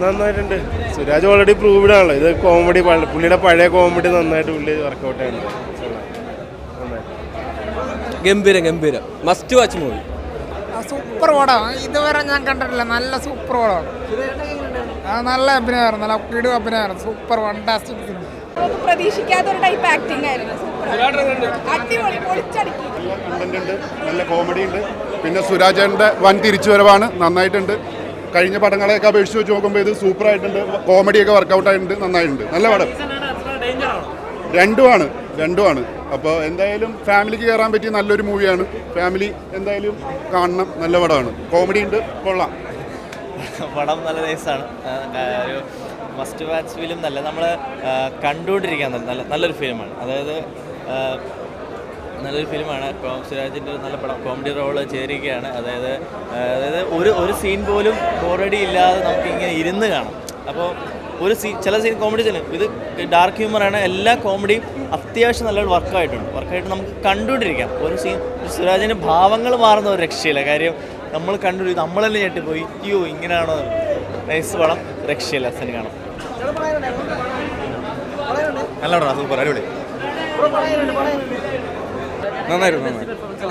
നന്നായിട്ടുണ്ട്. Suraj already proved ആണല്ലോ. ഇത് കോമഡി, പുള്ളിയുടെ പഴയ കോമഡി നന്നായിട്ട് പുള്ളി വർക്കൗട്ട് ആയിരുന്നു. ഗംഭീരം മസ്റ്റ് വാച്ച് മൂവി. സൂപ്പർ പടമാണ്. ഇതുവരെ ഞാൻ കണ്ടിട്ടില്ല. നല്ല സൂപ്പർ പടമാണ്. നല്ല അഭിനയമായിരുന്നു. നല്ല കിടു അഭിനയമായിരുന്നു. സൂപ്പർ ഫണ്ടാസ്റ്റിക് സിനിമ. പ്രതീക്ഷിക്കാത്ത ഒരു ടൈപ്പ് ആക്ടിംഗ് ആയിരുന്നു. അടിപൊളി, പൊളിച്ചടുക്കി. കണ്ടന്റ് ഉണ്ട്, നല്ല കോമഡി ഉണ്ട്. പിന്നെ സുരാജന്റെ വൻ തിരിച്ചുവരവാണ്, നന്നായിട്ടുണ്ട്. കഴിഞ്ഞ പടങ്ങളെയൊക്കെ അപേക്ഷിച്ച് വെച്ച് നോക്കുമ്പോൾ ഇത് സൂപ്പർ ആയിട്ടുണ്ട്. കോമഡിയൊക്കെ വർക്കൗട്ട് ആയിട്ടുണ്ട്, നന്നായിട്ടുണ്ട്. നല്ല പടം. രണ്ടുമാണ്. അപ്പോൾ എന്തായാലും ഫാമിലിക്ക് കയറാൻ പറ്റിയ നല്ലൊരു മൂവിയാണ്. ഫാമിലി എന്തായാലും കാണണം. നല്ല പടമാണ്. കോമഡി ഉണ്ട്, കൊള്ളാം. പടം നല്ല നൈസാണ്. ഒരു മസ്റ്റ് വാച്ച് ഫിലിം. നല്ല നമ്മൾ കണ്ടുകൊണ്ടിരിക്കാൻ നല്ലൊരു ഫിലിമാണ്. അതായത് നല്ലൊരു ഫിലിമാണ്. സുരാജിൻ്റെ നല്ല പടം, കോമഡി റോള് ചേരുകയാണ്. അതായത് ഒരു സീൻ പോലും ബോറടി ഇല്ലാതെ നമുക്കിങ്ങനെ ഇരുന്ന് കാണാം. അപ്പോൾ ഒരു ചില സീൻ കോമഡി ചെല്ലും. ഇത് ഡാർക്ക് ഹ്യൂമറാണ്. എല്ലാ കോമഡിയും അത്യാവശ്യം നല്ലൊരു വർക്കായിട്ട് നമുക്ക് കണ്ടുകൊണ്ടിരിക്കാം. ഒരു സീൻ സുരാജിൻ്റെ ഭാവങ്ങൾ മാറുന്ന ഒരു രക്ഷയില്ല. കാര്യം നമ്മൾ നമ്മളെല്ലാം ഞെട്ടിപ്പോയി, അയ്യോ ഇങ്ങനെയാണോ. നൈസ് പടം, രക്ഷയില്ല. സിനിമ കാണാം. നല്ല പടം, സൂപ്പർ, അടിപൊളി, നന്നായിരുന്നു.